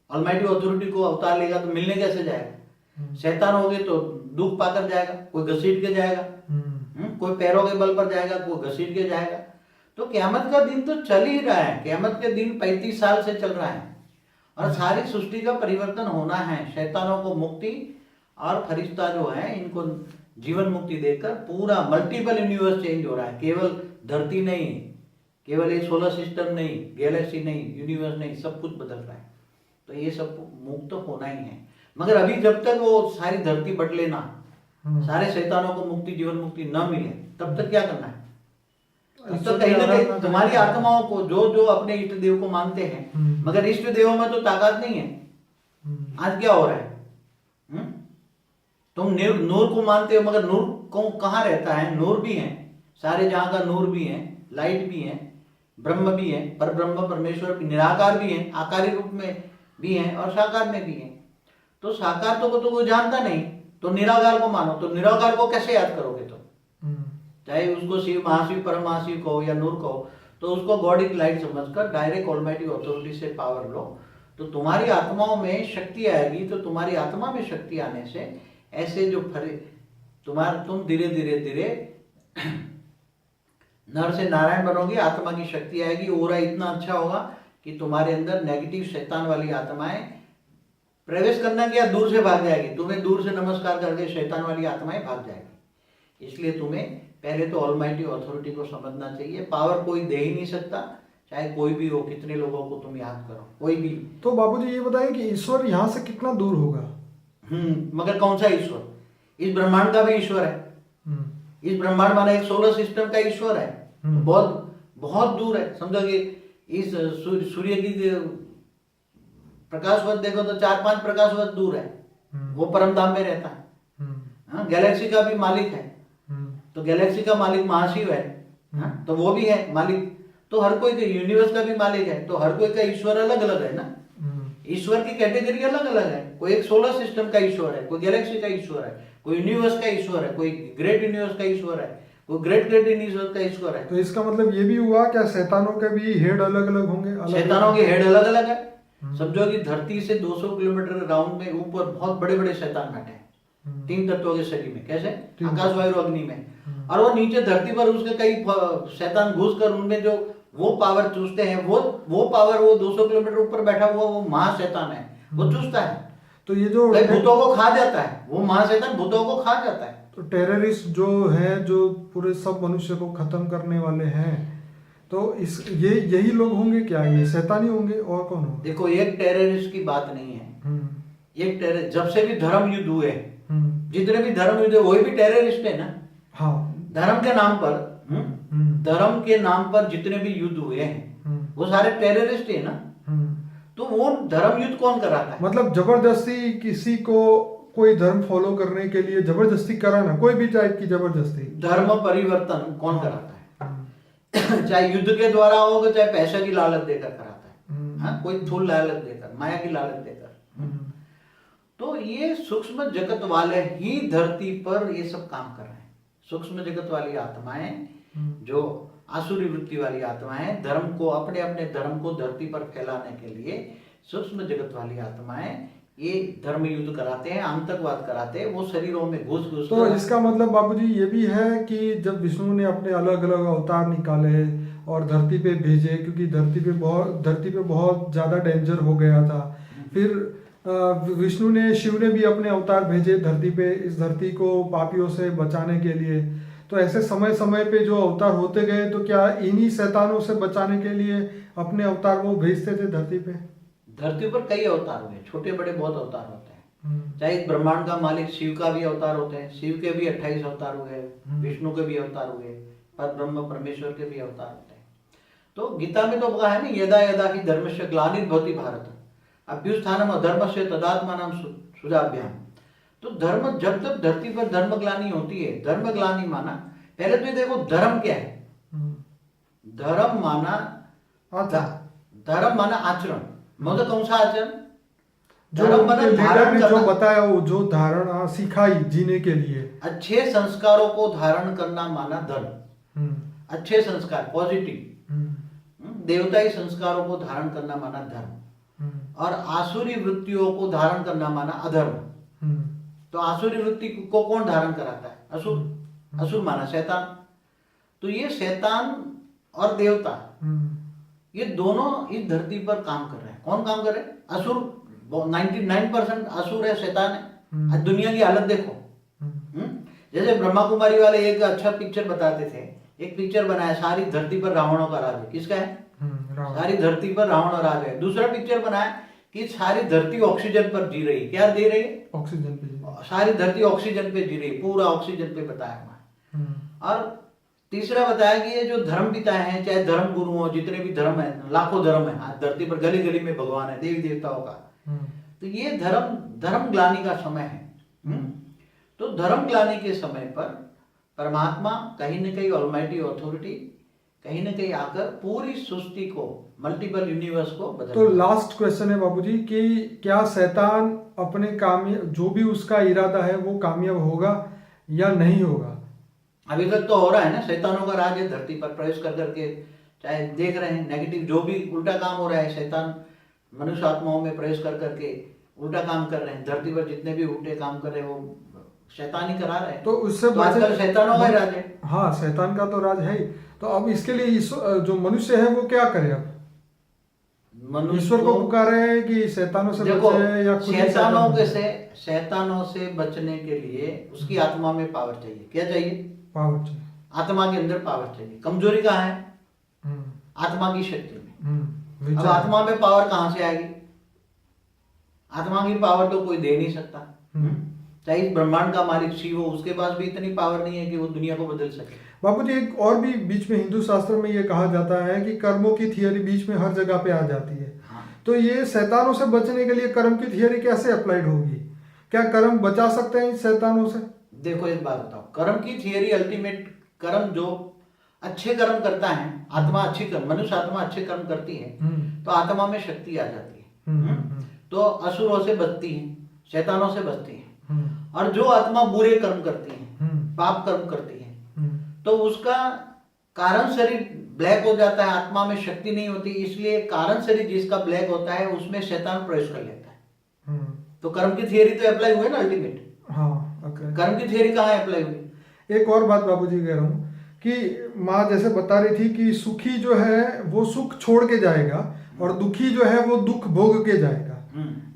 ऑलमाइटी अथॉरिटी को अवतार लेगा तो मिलने कैसे जाएगा? शैतान हो गए तो दुख पाकर जाएगा, कोई घसीट के जाएगा, कोई पैरों के बल पर जाएगा, कोई घसीट के जाएगा। तो क़यामत का दिन तो चल ही रहा है। क़यामत के दिन 35 साल से चल रहा है, और सारी सृष्टि का परिवर्तन होना है। शैतानों को मुक्ति, और फरिश्ता जो है इनको जीवन मुक्ति देकर पूरा मल्टीपल यूनिवर्स चेंज हो रहा है। केवल धरती नहीं, केवल एक सोलर सिस्टम नहीं, गैलेक्सी नहीं, यूनिवर्स नहीं, सब कुछ बदल रहा है। तो ये सब मुक्त तो होना ही है। मगर अभी जब तक वो सारी धरती बदले ना, सारे शैतानों को मुक्ति, जीवन मुक्ति न मिले, तब तक क्या करना है? तब तक कहीं ना कहीं तुम्हारी आत्माओं को, जो अपने इष्ट देव को मानते हैं, मगर इष्ट देवों में तो ताकत नहीं है। आज क्या हो रहा है? तुम नूर को मानते हो, मगर नूर को कहाँ रहता है? नूर भी है, सारे जहां का नूर भी है, लाइट भी है, ब्रह्म भी है, पर ब्रह्म परमेश्वर भी, निराकार भी है, आकारी रूप में भी है और साकार में भी है। तो साकार तो वो जानता नहीं, तो निराकार को मानो। तो निराकार को कैसे याद करोगे? तो चाहे उसको शिव, महाशिव, परम महाशिव कहो या नूर कहो, तो उसको गॉड की लाइट समझकर डायरेक्ट ऑलमाइटी अथॉरिटी से पावर लो, तो तुम्हारी आत्माओं में शक्ति आएगी। तो तुम्हारी आत्मा में शक्ति आने से ऐसे जो तुम धीरे धीरे धीरे नर से नारायण बनोगे, आत्मा की शक्ति आएगी, ओरा इतना अच्छा होगा कि तुम्हारे अंदर नेगेटिव शैतान वाली आत्माएं प्रवेश करना क्या, दूर से भाग जाएगी। तुम्हें दूर से नमस्कार करके शैतान वाली आत्माएं भाग जाएगी। इसलिए तुम्हें पहले तो ऑलमाइटी अथॉरिटी को समझना चाहिए। पावर कोई दे ही नहीं सकता, चाहे कोई भी हो, कितने लोगों को तुम याद करो, कोई भी। तो बाबूजी ये बताइए कि ईश्वर यहाँ से कितना दूर होगा? मगर कौन सा ईश्वर? इस ब्रह्मांड का भी ईश्वर है। इस ब्रह्मांड माना एक सोलर सिस्टम का ईश्वर है, तो बहुत बहुत दूर है। समझो कि इस सूर्य की प्रकाश वर्ष देखो तो 4-5 प्रकाश वर्ष दूर है, वो परम धाम में रहता है। गैलेक्सी का भी मालिक है, तो गैलेक्सी का मालिक महाशिव है, तो वो भी है मालिक। तो हर कोई का, यूनिवर्स का भी मालिक है, तो हर कोई का ईश्वर अलग अलग है ना। ईश्वर की कैटेगरी अलग अलग है। कोई एक सोलर सिस्टम का ईश्वर है, कोई गैलेक्सी का ईश्वर है, कोई यूनिवर्स का ईश्वर है, कोई ग्रेट यूनिवर्स का ईश्वर है, कोई ग्रेट यूनिवर्स का ईश्वर है। तो इसका मतलब ये भी हुआ क्या शैतानों के भी हेड अलग अलग होंगे? शैतानों के हेड अलग अलग है। समझो कि धरती से 200 किलोमीटर राउंड में ऊपर बहुत बड़े बड़े शैतान बैठे हैं 3 तत्वों के शरीर में। कैसे? आकाश वायु अग्नि में। और वो नीचे धरती पर उसके कई शैतान घुस कर उनमें जो वो पावर चूसते हैं, वो पावर वो 200 किलोमीटर ऊपर बैठा हुआ वो महाशैतान है, वो चूसता है। तो ये जो कई भूतों को खा जाता है, वो महाशैतान भूतों को खा जाता है। तो टेररिस्ट जो है, जो पूरे सब मनुष्य को खत्म करने वाले हैं, तो इस यही लोग होंगे क्या? ये शैतानी होंगे और कौन होंगे? देखो, एक टेररिस्ट की बात नहीं है। एक टेररिस्ट, जब से भी धर्म युद्ध हुए, जितने भी धर्म युद्ध, वही भी टेररिस्ट है ना। हाँ, धर्म के नाम पर, धर्म के नाम पर जितने भी युद्ध हुए हैं वो सारे टेररिस्ट है ना। तो वो धर्म युद्ध कौन कराता है? मतलब जबरदस्ती किसी को कोई धर्म फॉलो करने के लिए जबरदस्ती कराना, कोई भी टाइप की जबरदस्ती। धर्म परिवर्तन कौन कराता है? चाहे युद्ध के द्वारा होगा, चाहे पैसे की लालच देकर कराता है। हाँ, कोई थूल लालच देकर, माया की लालच देकर। तो ये सूक्ष्म जगत वाले ही धरती पर ये सब काम कर रहे हैं। सूक्ष्म जगत वाली आत्माएं, जो आसुरी वृत्ति वाली आत्माएं, धर्म को, अपने अपने धर्म को धरती पर फैलाने के लिए सूक्ष्म जगत वाली आत्माएं ये धर्म युद्ध कराते हैं, आतंकवाद कराते हैं, वो शरीरों में घुस घुस। तो इसका मतलब बाबूजी ये भी है कि जब विष्णु ने अपने अलग अलग अवतार निकाले और धरती पे भेजे, क्योंकि धरती पे बहुत ज्यादा डेंजर हो गया था, फिर विष्णु ने, शिव ने भी अपने अवतार भेजे धरती पे, इस धरती को पापियों से बचाने के लिए। तो ऐसे समय समय पे जो अवतार होते गए, तो क्या इन्हीं शैतानों से बचाने के लिए अपने अवतार वो भेजते थे धरती पे? धरती पर कई अवतार हुए, छोटे बड़े बहुत अवतार होते हैं। चाहे ब्रह्मांड का मालिक शिव का भी अवतार होते हैं, शिव के भी 28 अवतार हुए, विष्णु के भी अवतार हुए, पर ब्रह्म परमेश्वर के भी अवतार होते हैं। तो गीता में तो कहा है ना, यदा यदा ही धर्मस्य ग्लानिर्भवति भारत अभ्युत्थानम अधर्मस्य तदात्मानं सुजाभ्याम। तो धर्म, जब तक धरती पर धर्म ग्लानि होती है, धर्म ग्लानि माना, पहले तो ये देखो धर्म क्या है। धर्म माना आचरण, मतलब कौन सा आचरण? धर्म माना धारण करना, जो बताया वो जो धारणा सिखाई जीने के लिए, अच्छे संस्कारों को धारण करना माना धर्म। अच्छे संस्कार, पॉजिटिव देवताई संस्कारों को धारण करना माना धर्म, और आसुरी वृत्तियों को धारण करना माना अधर्म। तो आसुरी वृत्ति को कौन धारण कराता है? असुर। असुर माना शैतान। तो ये शैतान और देवता, ये दोनों इस धरती पर काम कर रहे हैं। कौन काम कर रहे हैं? असुर। 99% असुर है, शैतान है। आज दुनिया की हालत देखो। जैसे ब्रह्मा कुमारी वाले एक अच्छा पिक्चर बताते थे, एक पिक्चर बनाया, सारी धरती पर रावणों का राज है। किसका है? सारी धरती पर रावण और राज है। दूसरा पिक्चर बनाया कि सारी धरती ऑक्सीजन पर जी रही। क्या दे रही है? ऑक्सीजन पे। सारी धरती ऑक्सीजन पे जी रही, पूरा ऑक्सीजन पे बताया हुआ है। और तीसरा बताया कि ये जो धर्म पिता हैं, चाहे धर्म गुरु हो, जितने भी धर्म है, लाखों धर्म है, आज धरती पर गली गली में भगवान है, देवी देवताओं का। तो ये धर्म ग्लानि का समय है। तो धर्म ग्लानि के समय पर परमात्मा कहीं न कहीं ऑलमाइटी ऑथोरिटी कहीं न कहीं आकर पूरी सृष्टि को, मल्टीपल यूनिवर्स को बदल। तो लास्ट क्वेश्चन है बाबूजी कि क्या शैतान अपने जो भी उसका इरादा है वो कामयाब होगा या नहीं होगा? अभी तक तो हो रहा है ना, शैतानों का राज है धरती पर प्रवेश कर करके, चाहे देख रहे हैं नेगेटिव जो भी उल्टा काम हो रहा है, शैतान मनुष्य आत्माओं में प्रवेश कर करके उल्टा काम कर रहे हैं। धरती पर जितने भी उल्टे काम कर रहे हैं वो शैतान ही करा रहे हैं। तो उससे आजकल शैतानों का राज है। हाँ, शैतान का तो राज है ही। तो अब इसके लिए जो मनुष्य है वो क्या करे? अब ईश्वर को पुकारे कि शैतानों से बचे, या शैतानों से बचने के लिए उसकी आत्मा में पावर चाहिए। क्या चाहिए? पावर चाहिए। आत्मा के अंदर पावर चाहिए। कमजोरी कहाँ है? आत्मा की शक्ति में। अब आत्मा में पावर कहाँ से आएगी? आत्मा की पावर तो कोई दे नहीं सकता। चाहे इस ब्रह्मांड का मालिक शिव हो, उसके पास भी इतनी पावर नहीं है कि वो दुनिया को बदल सके। बाबूजी, एक और भी बीच में हिंदू शास्त्र में ये कहा जाता है कि कर्मों की थियरी बीच में हर जगह पे आ जाती है। तो ये शैतानों से बचने के लिए कर्म की थियरी कैसे अप्लाइड होगी? क्या कर्म बचा सकते हैं शैतानों से? देखो एक बात बताओ, कर्म की थियरी अल्टीमेट कर्म जो अच्छे कर्म करता है, आत्मा अच्छी कर्म, मनुष्य आत्मा अच्छे कर्म करती है तो आत्मा में शक्ति आ जाती है। तो असुरों से बचती है, शैतानों से बचती है। और जो आत्मा बुरे कर्म करती है, पाप कर्म करती है, तो उसका कारण शरीर ब्लैक हो जाता है, आत्मा में शक्ति नहीं होती, इसलिए कारण शरीर जिसका ब्लैक होता है उसमें शैतान प्रवेश कर लेता है। तो कर्म की थियरी तो अप्लाई हुई ना अल्टीमेट। हाँ, okay. कर्म की थियरी कहाँ अप्लाई हुई? एक और बात बाबूजी कह रहा हूँ कि माँ जैसे बता रही थी कि सुखी जो है वो सुख छोड़ के जाएगा और दुखी जो है वो दुख भोग के जाएगा।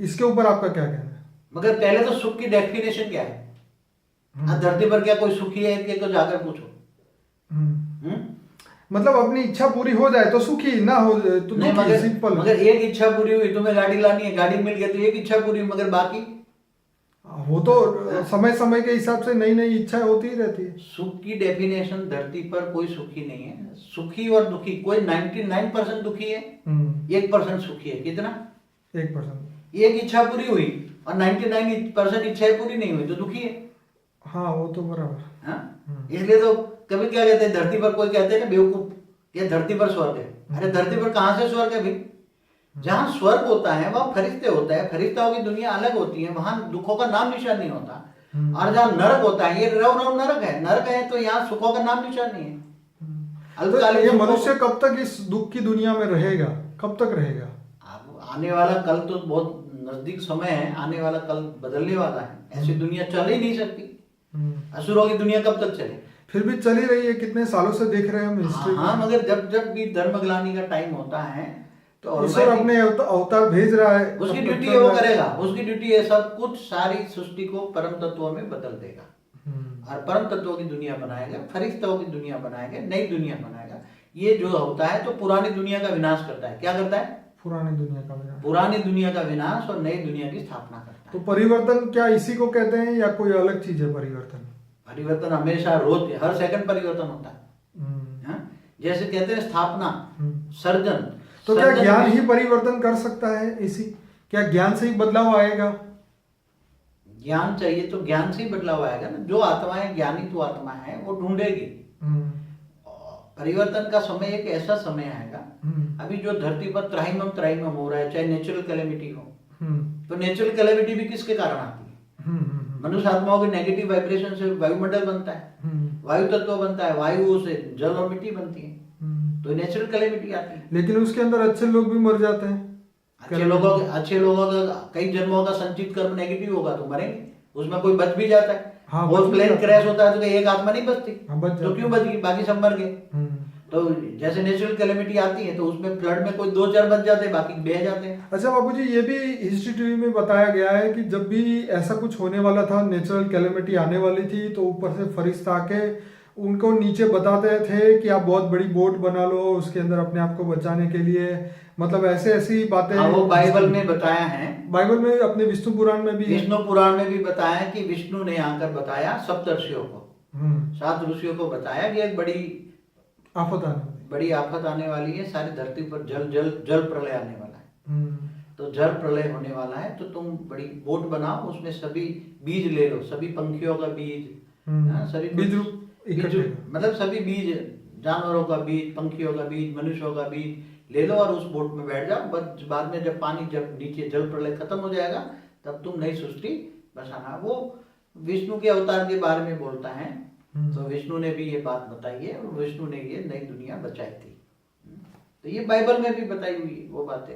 इसके ऊपर आपका क्या कहना है? मगर पहले तो सुख की डेफिनेशन क्या है? आज धरती पर क्या कोई सुखी है? ये तो जाकर पूछो। मतलब अपनी इच्छा पूरी हो जाए तो सुखी, ना हो तो नहीं, दुखी, सिंपल। मगर एक इच्छा पूरी हुई, तुम्हें गाड़ी लानी है, गाड़ी मिल गई तो एक इच्छा पूरी, मगर बाकी वो तो समय समय के हिसाब से नई नई इच्छाएं होती ही रहती है। सुख की डेफिनेशन धरती पर कोई सुखी नहीं है। सुखी और दुखी कोई 99% दुखी है, 1% सुखी है। कितना? 1%। एक इच्छा पूरी हुई और 99% इच्छाएं पूरी नहीं हुई तो दुखी है। हाँ, वो तो बराबर। हाँ, इसलिए तो कभी क्या कहते हैं धरती पर, कोई कहते हैं ना बेवकूफ, ये धरती पर स्वर्ग है। अरे धरती पर कहां से स्वर्ग है भाई? जहां स्वर्ग होता है वहां फरिश्ते होता है, फरिश्ताओं की दुनिया अलग होती है, वहां दुखों का नाम निशान नहीं होता। और जहां नरक होता है, ये रव रव नरक है, नरक है तो यहाँ सुखों का नाम निशान नहीं है। तो ये मनुष्य कब तक इस दुख की दुनिया में रहेगा? कब तक रहेगा? आने वाला कल तो बहुत नजदीक समय है, आने वाला कल बदलने वाला है। ऐसी दुनिया चल ही नहीं सकती। असुरों की दुनिया कब तक चले? फिर भी चल ही रही है, कितने सालों से देख रहे हैं हम हिस्ट्री। हाँ, मगर जब जब भी धर्मग्लानी का टाइम होता है तो ईश्वर अपने अवतार भेज रहा है, उसकी ड्यूटी है वो करेगा। उसकी ड्यूटी है सब कुछ, सारी सृष्टि को परम तत्वों में बदल देगा और परम तत्वों की दुनिया बनाएगा, फरिश्तों की दुनिया बनाएगा, नई दुनिया बनाएगा। ये जो होता है तो पुरानी दुनिया का विनाश करता है। क्या करता है? पुरानी दुनिया का विनाश। पुरानी दुनिया का विनाश और नई दुनिया की स्थापना करता है। तो परिवर्तन क्या इसी को कहते हैं या कोई अलग चीज है परिवर्तन? परिवर्तन हमेशा, रोज हर सेकंड परिवर्तन होता है। जैसे कहते हैं स्थापना, सर्जन। तो क्या ज्ञान ही परिवर्तन कर सकता है? इसी क्या ज्ञान से ही बदलाव आएगा? ज्ञान चाहिए तो ज्ञान से ही बदलाव आएगा ना। जो आत्माएं ज्ञानी तो आत्मा है वो ढूंढेगी। परिवर्तन का समय एक ऐसा समय आएगा, अभी जो धरती पर त्राहिमाम त्राहिमाम हो रहा है, चाहे नेचुरल कैलेमिटी हो, तो नेचुरल कैलेमिटी भी किसके कारण आती है? मनुष्य आत्माओं के नेगेटिव वाइब्रेशन से वायुमंडल बनता है, वायु तत्व बनता है, वायु से जल और मिट्टी बनती है, तो नेचुरल कैलेमिटी आती है। लेकिन उसके अंदर अच्छे लोग भी मर जाते हैं। अच्छे लोगों का कई जन्मों का संचित कर्म नेगेटिव होगा तो मरेंगे, उसमें कोई बच भी जाता है। हाँ, वो प्लेन क्रैश होता है तो एक आत्मा नहीं बचती। तो क्यों बच गई? बाकी सब मर गए। तो जैसे नेचुरल कैलेमिटी आती है तो उसमें फ्लड में कोई 2-4 बच जाते हैं, बाकी बह जाते हैं। अच्छा बाबूजी, ये भी हिस्ट्री टीवी में बताया गया है कि जब भी ऐसा कुछ होने वाला था, नेचुरल कैलेमिटी आने वाली थी, तो ऊपर से फरिश्ता आके उनको नीचे बताते थे कि आप बहुत बड़ी बोट बना लो उसके अंदर अपने आप को बचाने के लिए। मतलब ऐसी बातें वो बाइबल में बताया है। बाइबल में, अपने विष्णु पुराण में भी, विष्णु पुराण में भी बताया है कि विष्णु ने आकर बताया सप्तर्षियों को, 7 ऋषियों को बताया कि एक बड़ी आफत आने वाली है, सारी धरती पर जल प्रलय आने वाला है। तो जल प्रलय होने वाला है तो तुम बड़ी बोट बनाओ, उसमें सभी बीज ले लो, सभी पंखियों का बीज, सभी बीज मतलब सभी बीज, जानवरों का बीज, पंखियों का बीज, मनुष्यों का बीज ले लो और उस बोट में बैठ जाओ। बस बाद में जब पानी, जब नीचे जल प्रलय खत्म हो जाएगा तब तुम नई सृष्टि बसाना। वो विष्णु के अवतार के बारे में बोलता है। तो विष्णु ने भी ये बात बताई है और विष्णु ने ये नई दुनिया बचाई थी। तो ये बाइबल में भी बताई हुई है वो बातें।